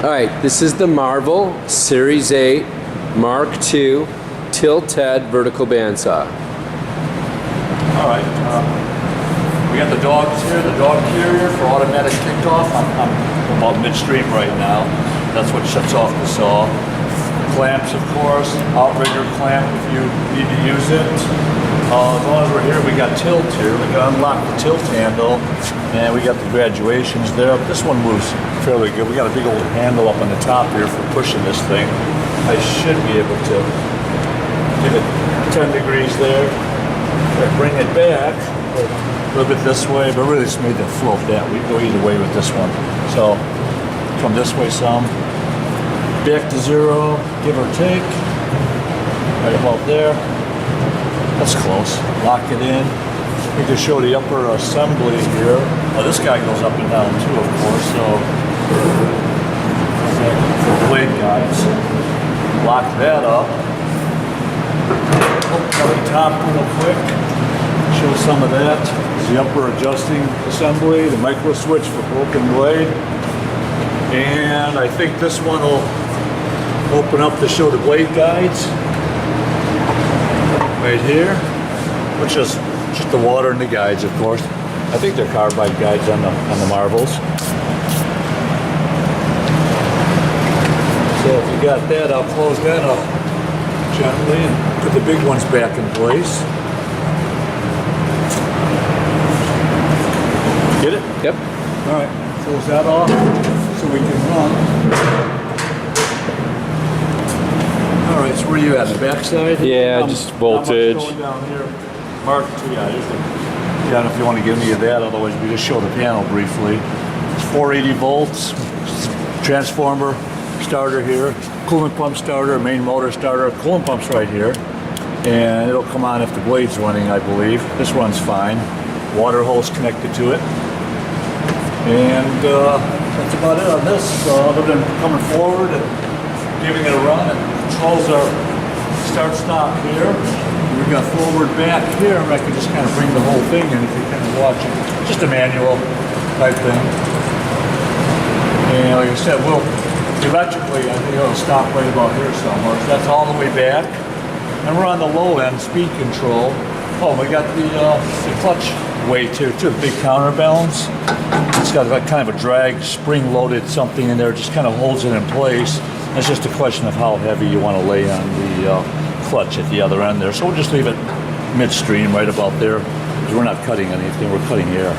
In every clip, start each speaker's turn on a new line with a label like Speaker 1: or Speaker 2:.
Speaker 1: All right, this is the Marvel Series 8 Mark II tilt-head vertical bandsaw.
Speaker 2: All right, we got the dogs here, the dog carrier for automatic kickoff. I'm about midstream right now. That's what shuts off the saw. Clamps, of course, outrigger clamp if you need to use it. As long as we're here, we got tilt here. We can unlock the tilt handle, and we got the graduations there. But this one moves fairly good. We got a big old handle up on the top here for pushing this thing. I should be able to give it 10 degrees there. Bring it back a little bit this way, but really just made the float that. We go either way with this one. So come this way some. Back to zero, give or take. Right about there. That's close. Lock it in. We can show the upper assembly here. Oh, this guy goes up and down too, of course. So for blade guides. Lock that up. Open the top real quick. Show some of that. The upper adjusting assembly, the micro switch for broken blade. And I think this one will open up to show the blade guides. Right here, which is just the water and the guides, of course. I think they're carbide guides on the Marvels. So if you got that, I'll close that up gently and put the big ones back in place. Get it?
Speaker 1: Yep.
Speaker 2: All right, close that off so we can run. All right, so where are you at? The back side?
Speaker 1: Yeah, just voltage.
Speaker 2: Going down here. Mark II, yeah, here's the, I don't know if you want to give me that, otherwise we just show the panel briefly. It's 480 volts, transformer starter here, coolant pump starter, main motor starter, coolant pump's right here. And it'll come on if the blade's running, I believe. This runs fine. Water hose connected to it. And that's about it on this, other than coming forward and giving it a run. It controls our start-stop here. We've got forward back here, and I can just kind of bring the whole thing in if you kind of watch it. Just a manual type thing. And like I said, we'll electrically, I think it'll stop right about here somewhere. So that's all the way back. And we're on the low end, speed control. Oh, we got the clutch weight here too, the big counterbalance. It's got like kind of a drag, spring-loaded something in there, just kind of holds it in place. It's just a question of how heavy you want to lay on the clutch at the other end there. So we'll just leave it midstream right about there, because we're not cutting anything, we're cutting air.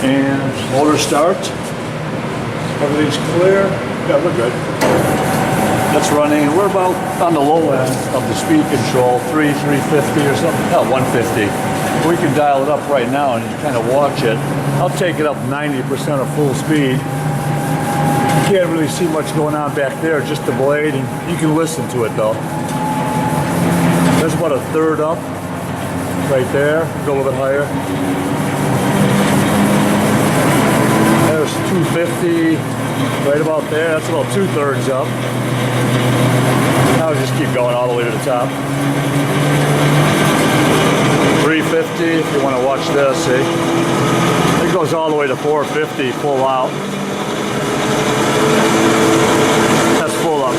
Speaker 2: And motor start. Everything's clear. Yeah, we're good. That's running. We're about on the low end of the speed control, 350 or something. No, 150. We can dial it up right now and kind of watch it. I'll take it up 90% of full speed. You can't really see much going on back there, just the blade, and you can listen to it though. There's about a third up right there. Go a little bit higher. There's 250 right about there. That's about 2/3 up. Now we just keep going all the way to the top. 350 if you want to watch this, see? It goes all the way to 450 full out. That's full up.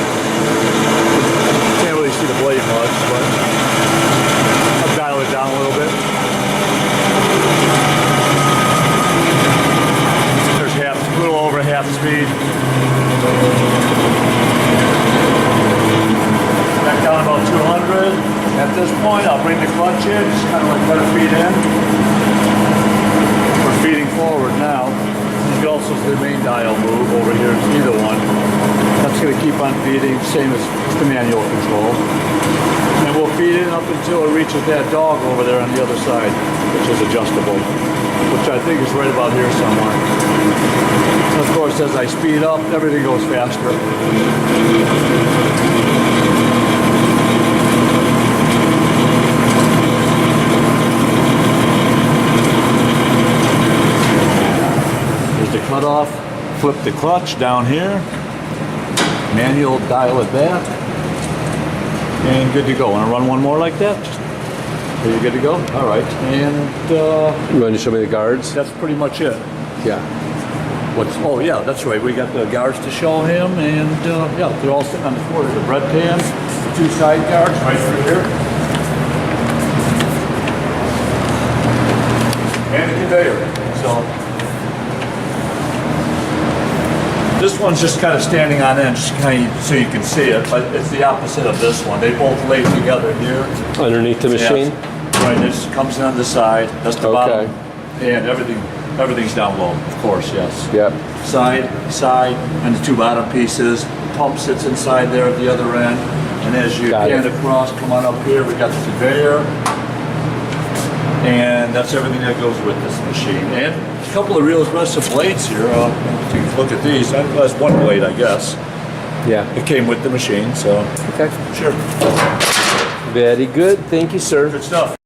Speaker 2: Can't really see the blade much, but I'll dial it down a little bit. There's a little over half speed. Back down about 200. At this point, I'll bring the clutch in, just kind of like let it feed in. We're feeding forward now. You can also see the main dial move over here, it's either one. That's going to keep on feeding, same as the manual control. And we'll feed it up until it reaches that dog over there on the other side, which is adjustable, which I think is right about here somewhere. And of course, as I speed up, everything goes faster. The cutoff, flip the clutch down here, manual dial it back, and good to go. Want to run one more like that? Are you good to go? All right, and
Speaker 1: You want to show me the guards?
Speaker 2: that's pretty much it.
Speaker 1: Yeah.
Speaker 2: what's, oh yeah, that's right. We got the guards to show him, and yeah, they're all sitting on the floor. There's a bread pan, the 2 side guards right through here, and the conveyor. So this one's just kind of standing on end, just kind of so you can see it, but it's the opposite of this one. They both lay together here.
Speaker 1: Underneath the machine?
Speaker 2: Yes. Right, this comes in on the side, that's the bottom, and everything's down low, of course, yes.
Speaker 1: Yep.
Speaker 2: Side, and the 2 bottom pieces. Pump sits inside there at the other end, and as you
Speaker 1: Got
Speaker 2: pan
Speaker 1: it.
Speaker 2: across, come on up here, we got the conveyor, and that's everything that goes with this machine. And a couple of real aggressive blades here. Take a look at these. That's one blade, I guess.
Speaker 1: Yeah.
Speaker 2: It came with the machine, so
Speaker 1: Okay.
Speaker 2: sure.
Speaker 1: Very good. Thank you, sir.
Speaker 2: Good stuff.